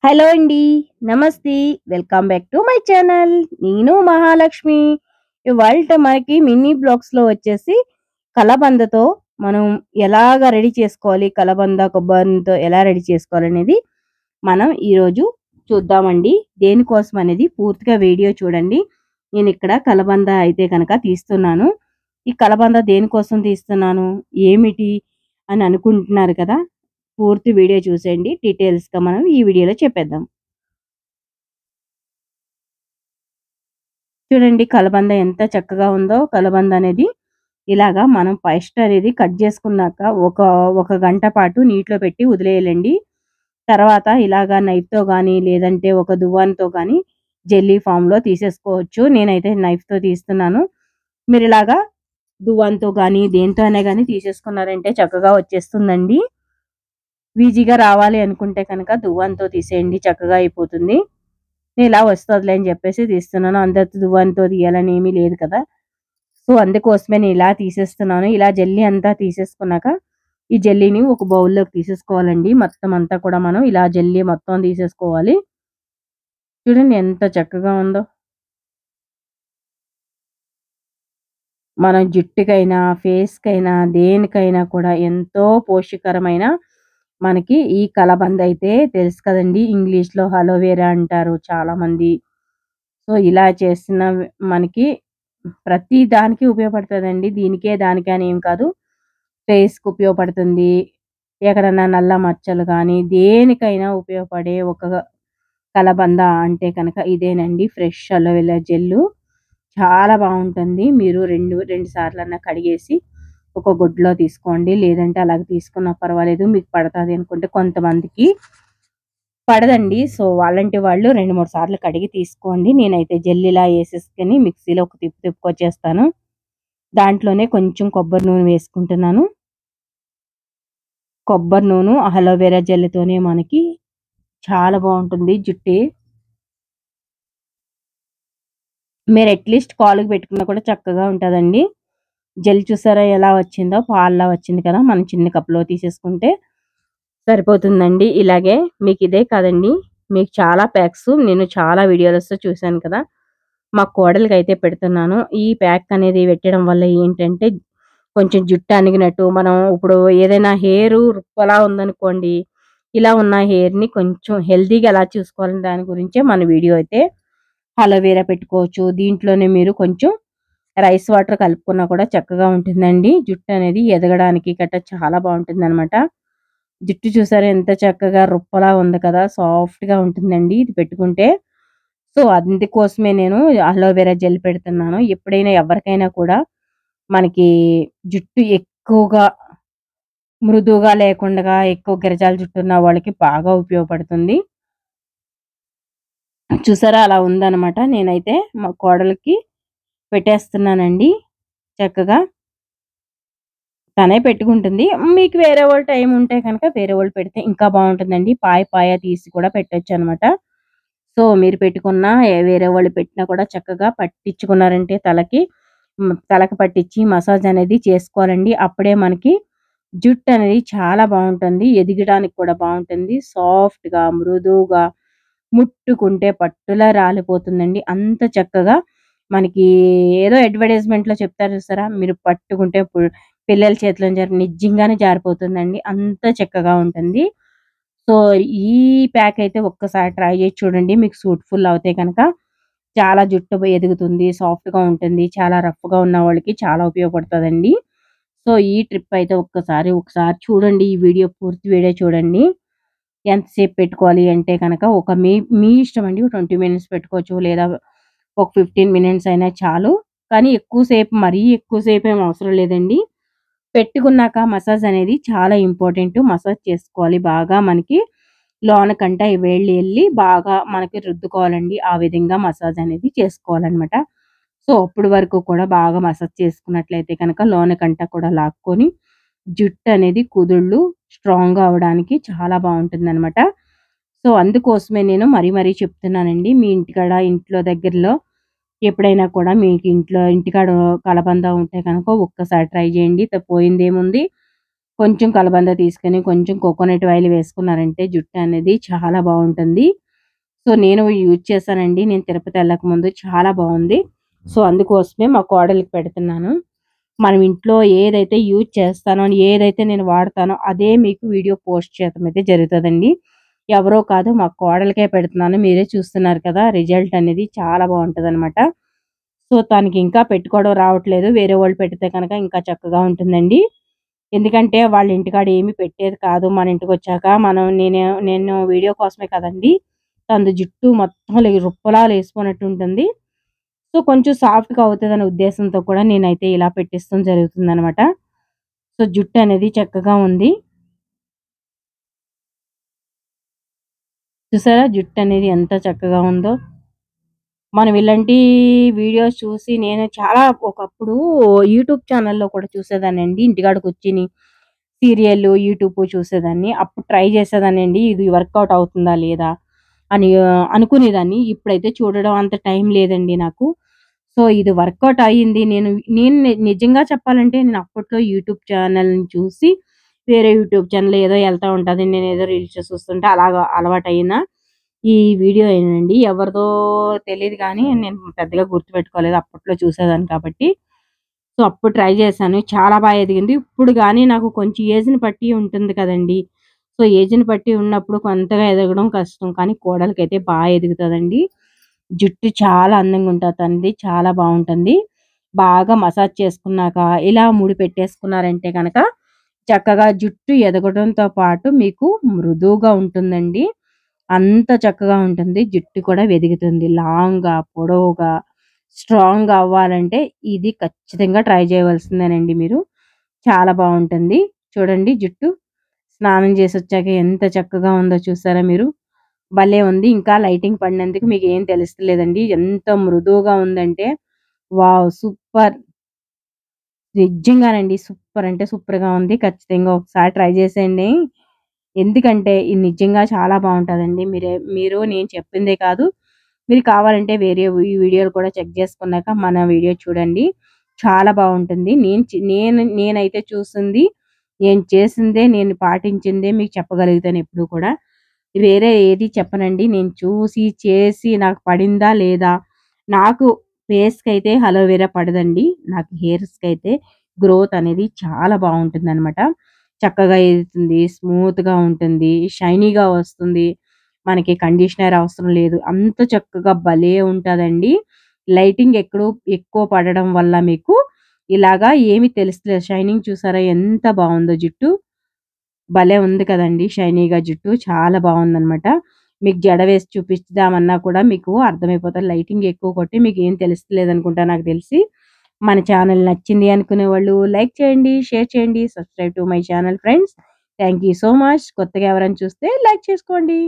Hello అండి. నమస్తే. Welcome back to my channel. నేను మహాలక్ష్మి. ఇవాల్ట మనకి మినీ బ్లాగ్స్‌లో వచ్చేసి కలబందతో మనం ఎలాగా రెడీ చేసుకోవాలి, కలబంద కొబ్బరితో ఎలా రెడీ చేసుకోవాలనేది మనం ఈరోజు చూద్దామండి. దేనికోసం అనేది పూర్తిగా వీడియో చూడండి. నేనిక్కడ కలబంద అయితే గనక తీస్తున్నాను. ఈ కలబంద దేనికోసం తీస్తున్నాను, ఏమిటి అని అనుకుంటున్నారు కదా! పూర్తి వీడియో చూసేయండి. డీటెయిల్స్‌గా మనం ఈ వీడియోలో చెప్పేద్దాం. చూడండి కలబంద ఎంత చక్కగా ఉందో. కలబంద అనేది ఇలాగా మనం ఫస్ట్ అనేది కట్ చేసుకున్నాక ఒక ఒక గంట పాటు నీటిలో పెట్టి వదిలేయాలండి. తర్వాత ఇలాగా నైఫ్‌తో గానీ, లేదంటే ఒక దువ్వానతో గానీ జెల్లీ ఫామ్‌లో తీసేసుకోవచ్చు. నేనైతే నైఫ్‌తో తీస్తున్నాను. మీరిలాగా దువ్వానతో గానీ, దేనితో అయినా గానీ తీసేసుకున్నారంటే చక్కగా వచ్చేస్తుందండి. ఈజీగా రావాలి అనుకుంటే కనుక దువ్వానతో తీసేయండి, చక్కగా అయిపోతుంది. ఇలా వస్తదిలే అని చెప్పేసి తీస్తున్నాను. అందరితో దువ్వానతో తీయాలని ఏమీ లేదు కదా! సో, అందుకోసమే నేను ఇలా తీసేస్తున్నాను. ఇలా జెల్లీ అంతా తీసేసుకున్నాక, ఈ జెల్లీని ఒక బౌల్‌లోకి తీసేసుకోవాలండి. మొత్తం అంతా కూడా మనం ఇలా జెల్లీ మొత్తం తీసేసుకోవాలి. చూడండి ఎంత చక్కగా ఉందో. మన జుట్టుకైనా, ఫేస్‌కైనా, దేనికైనా కూడా ఎంతో పోషకరమైన మనకి ఈ కలబంద అయితే తెలుసు కదండీ! ఇంగ్లీష్‌లో అలోవెరా అంటారు చాలామంది. సో, ఇలా చేసిన మనకి ప్రతి దానికి ఉపయోగపడతదండి. దీనికే, దానికే అని ఏం కాదు. ఫేస్‌కి ఉపయోగపడుతుంది. ఎక్కడన్నా నల్ల మచ్చలు గానీ, దేనికైనా ఉపయోగపడే ఒక కలబంద అంటే కనుక ఇదేనండి. ఫ్రెష్ అలోవెరా జెల్లు. చాలా బావుంటుంది. మీరు 2 సార్లన్నా కడిగేసి ఒక గుడ్డలో తీసుకోండి. లేదంటే అలాగ తీసుకున్నా పర్వాలేదు. మీకు పడతది అనుకుంటే కొంతమందికి పడదండి. సో, వాళ్ళంటి వాళ్ళు 2, 3 సార్లు కడిగి తీసుకోండి. నేనైతే జెల్లీలా ఏసేసుకొని మిక్సీలో ఒక తిప్పు తిప్పుకొచ్చేస్తాను. దాంట్లోనే కొంచెం కొబ్బరి నూనె వేసుకుంటున్నాను. కొబ్బరి నూనె, అలోవెరా జెల్‌తోనే మనకి చాలా బావుంటుంది జుట్టు. మీరు అట్‌లీస్ట్ కాళ్ళకి పెట్టుకున్నా కూడా చక్కగా ఉంటదండి. జెల్ చూసారా ఎలా వచ్చిందో? పాల్లా వచ్చింది కదా! మనం చిన్న కప్‌లో తీసేసుకుంటే సరిపోతుందండి. ఇలాగే మీకిదే కాదండి. మీకు చాలా ప్యాక్స్ నేను చాలా వీడియోస్‌లో చూసాను కదా! మా కోడలికైతే పెడుతున్నాను. ఈ ప్యాక్ అనేది పెట్టడం వల్ల ఏంటంటే, కొంచెం జుట్టు అణిగినట్టు మనం ఇప్పుడు ఏదైనా హెయిరు రుప్పలా ఉందనుకోండి, ఇలా ఉన్న హెయిర్‌ని కొంచెం హెల్తీగా ఎలా చూసుకోవాలని దాని గురించే మన వీడియో అయితే అలోవెరా పెట్టుకోవచ్చు. దీంట్లోనే మీరు కొంచెం రైస్ వాటర్ కలుపుకున్నా కూడా చక్కగా ఉంటుందండి. జుట్టు అనేది ఎదగడానికి గట్టా చాలా బావుంటుందనమాట. జుట్టు చూసారా ఎంత చక్కగా రుప్పలా ఉంది కదా! సాఫ్ట్‌గా ఉంటుందండి ఇది పెట్టుకుంటే. సో, అందుకోసమే నేను అలోవెరా జెల్ పెడుతున్నాను. ఎప్పుడైనా ఎవరికైనా కూడా మనకి జుట్టు ఎక్కువగా మృదువుగా లేకుండగా ఎక్కువ గిరజాల జుట్టున్న వాళ్ళకి బాగా ఉపయోగపడుతుంది. చూసారా అలా ఉందనమాట. నేనైతే మా కోడలికి పెట్టేస్తున్నానండి చక్కగా. తనే పెట్టుకుంటుంది. మీకు వేరే వాళ్ళు టైం ఉంటే గనక వేరే వాళ్ళు పెడితే ఇంకా బావుంటుందండి. పాయ తీసి కూడా పెట్టొచ్చనమాట. సో, మీరు పెట్టుకున్న వేరే వాళ్ళు పెట్టినా కూడా చక్కగా పట్టించుకున్నారంటే తలకి పట్టించి మసాజ్ అనేది చేసుకోవాలండి. అప్పుడే మనకి జుట్టనేది చాలా బావుంటుంది. ఎదగడానికి కూడా బావుంటుంది. సాఫ్ట్‌గా, మృదువుగా ముట్టుకుంటే పట్టులా రాలిపోతుందండి. అంత చక్కగా మనకి ఏదో అడ్వర్టైజ్‌మెంట్‌లో చెప్తారు చూసారా? మీరు పట్టుకుంటే పిల్లల చేతిలో నిజంగానే జారిపోతుందండి. అంత చక్కగా ఉంటుంది. సో, ఈ ప్యాక్ అయితే ఒక్కసారి ట్రై చేసి చూడండి. మీకు సూట్‌ఫుల్ అవుతే గనక చాలా జుట్టు ఎదుగుతుంది. సాఫ్ట్‌గా ఉంటుంది. చాలా రఫ్‌గా ఉన్న వాళ్ళకి చాలా ఉపయోగపడతదండి. సో, ఈ ట్రిప్ అయితే ఒకసారి చూడండి. ఈ వీడియో పూర్తి వీడియో చూడండి. ఎంతసేపు పెట్టుకోవాలి అంటే గనక మీ మీ ఇష్టమండి. 20 మినిట్స్ పెట్టుకోవచ్చు. లేదా ఒక 15 మినిట్స్ అయినా చాలు. కానీ మరీ ఎక్కువ సేపేం అవసరం లేదండి. పెట్టుకున్నాక మసాజ్ అనేది చాలా ఇంపార్టెంటు. మసాజ్ చేసుకోవాలి బాగా మనకి లోనకంట ఈ వేళ్ళు ఎళ్లి బాగా మనకి రుద్దుకోవాలండి. ఆ విధంగా మసాజ్ అనేది చేసుకోవాలనమాట. సో, అప్పటి వరకు కూడా బాగా మసాజ్ చేసుకున్నట్లయితే కనుక లోనకంట కూడా లాక్కొని జుట్టనేది కుదుళ్ళు స్ట్రాంగ్‌గా అవ్వడానికి చాలా బావుంటుందనమాట. సో, అందుకోసమే నేను మరీ చెప్తున్నానండి. మీ ఇంట్లో దగ్గరలో ఎప్పుడైనా కూడా మీకు ఇంటికాడ కలబంద ఉంటే గనక ఒక్కసారి ట్రై చేయండి. పోయిందేముంది. కొంచెం కలబంద తీసుకొని, కొంచెం కోకోనట్ ఆయిల్ వేసుకున్నారంటే జుట్టు అనేది చాలా బావుంటుంది. సో, నేను యూజ్ చేశానండి. నేను తిరుపతి ఎళ్ళకముందు చాలా బావుంది. సో, అందుకోసమే మా కోడలికి పెడుతున్నాను. మనం ఇంట్లో ఏదైతే యూజ్ చేస్తానో, ఏదైతే నేను వాడతానో అదే మీకు వీడియో పోస్ట్ చేయటం అయితే జరుగుతదండి. ఎవరో కాదు మా కోడలికే పెడుతున్నాను. మీరే చూస్తున్నారు కదా! రిజల్ట్ అనేది చాలా బావుంటదనమాట. సో, తనకి ఇంకా పెట్టుకోవడం రావట్లేదు. వేరే వాళ్ళు పెడితే కనుక ఇంకా చక్కగా ఉంటుందండి. ఎందుకంటే వాళ్ళ ఇంటికాడ ఏమి పెట్టేది కాదు. మన ఇంటికొచ్చాక నేను వీడియో కోసమే కదండీ! తనది జుట్టు మొత్తం రుప్పలా లేసిపోయినట్టు ఉంటుంది. సో, కొంచెం సాఫ్ట్‌గా అవుతదనే ఉద్దేశంతో కూడా నేనైతే ఇలా పెట్టిచ్చడం జరుగుతుందనమాట. సో, జుట్టనేది చక్కగా ఉంది. చూసారా జుట్టనేది ఎంత చక్కగా ఉందో? మనం ఇలాంటి వీడియోస్ చూసి నేను చాలా ఒకప్పుడు యూట్యూబ్ ఛానెల్‌లో కూడా చూసేదాన్నండి. ఇంటికాడ కూర్చొని సీరియల్లు, యూట్యూబ్ చూసేదాన్ని. అప్పుడు ట్రై చేసేదాన్నండి. ఇది వర్కౌట్ అవుతుందా లేదా అని అనుకునేదాన్ని. ఇప్పుడైతే చూడడం అంత టైం లేదండి నాకు. సో, ఇది వర్కౌట్ అయింది. నేను నిజంగా చెప్పాలంటే నేను అప్పట్లో యూట్యూబ్ ఛానెల్‌ని చూసి వేరే యూట్యూబ్ ఛానెల్ ఏదో ఎళ్తా ఉంటది. నేనేదో రీల్స్ చూస్తుంటే అలాగా అలవాటయిన ఈ వీడియో ఏనండి. ఎవరిదో తెలీదు గానీ నేను పెద్దగా గుర్తుపెట్టుకోలేదు. అప్పట్లో చూసేదాన్ని కాబట్టి. సో, అప్పుడు ట్రై చేశాను. చాలా ఎదిగింది. ఇప్పుడు గానీ నాకు కొంచెం ఏజ్‌ని బట్టి ఉంటుంది కదండీ! సో, ఏజ్‌ని బట్టి ఉన్నప్పుడు కొంతగా ఎదగడం కష్టం. కానీ కోడలికైతే ఎదుగుతదండి. జుట్టు చాలా అందంగా ఉంటది తనది. చాలా బావుంటుంది. బాగా మసాజ్ చేసుకున్నాక ఇలా ముడి పెట్టేసుకున్నారంటే గనక చక్కగా జుట్టు ఎదగడంతో పాటు మీకు మృదువుగా ఉంటుందండి. అంత చక్కగా ఉంటుంది. జుట్టు కూడా వెదుగుతుంది. లాంగ్‌గా, పొడవుగా, స్ట్రాంగ్‌గా అవ్వాలంటే ఇది ఖచ్చితంగా ట్రై చేయవలసిందేనండి మీరు. చాలా బావుంటుంది. చూడండి జుట్టు. స్నానం చేసొచ్చాక ఎంత చక్కగా ఉందో చూసారా మీరు? భలే ఉంది. ఇంకా లైటింగ్ పడినందుకు మీకేం తెలుస్తలేదండి. ఎంత మృదువుగా ఉందంటే వావ్! సూపర్. నిజంగానండి. సూపర్ అంటే సూపర్‌గా ఉంది. ఖచ్చితంగా ఒకసారి ట్రై చేసేయండి. ఎందుకంటే ఇది నిజంగా చాలా బావుంటదండి. మీరు నేను చెప్పిందే కాదు. మీరు కావాలంటే వేరే వీడియోలు కూడా చెక్ చేసుకున్నాక మన వీడియో చూడండి. చాలా బావుంటుంది. నేనైతే చూసింది, నేను చేసిందే, నేను పాటించిందే మీకు చెప్పగలుగుతాను ఎప్పుడు కూడా. వేరే ఏది చెప్పనండి. నేను చూసి, చేసి నాకు పడిందా లేదా? నాకు ఫేస్‌కైతే అలోవెరా పడదండి. నాకు హెయిర్స్‌కైతే గ్రోత్ అనేది చాలా బావుంటుందనమాట. చక్కగా ఎదుగుతుంది. స్మూత్‌గా ఉంటుంది. షైనీగా వస్తుంది. మనకి కండిషనర్ అవసరం లేదు. అంత చక్కగా భలే ఉంటదండి. లైటింగ్ ఎక్కువ పడడం వల్ల మీకు ఇలాగా ఏమి తెలుస్తలేదు. షైనింగ్ చూసారా ఎంత బావుందో జుట్టు. భలే ఉంది కదండీ! షైనీగా జుట్టు చాలా బావుందనమాట. మీకు జడ వేసి చూపిద్దామన్నా కూడా మీకు అర్థమైపోతది. లైటింగ్ ఎక్కువ కొట్టి మీకేం తెలుస్తలేదనుకుంటా నాకు తెలిసి. మన ఛానల్ నచ్చింది అనుకునేవాళ్ళు లైక్ చేయండి, షేర్ చేయండి, subscribe to my channel friends. Thank you so much. కొత్తగా ఎవరైనా చూస్తే లైక్ చేసుకోండి.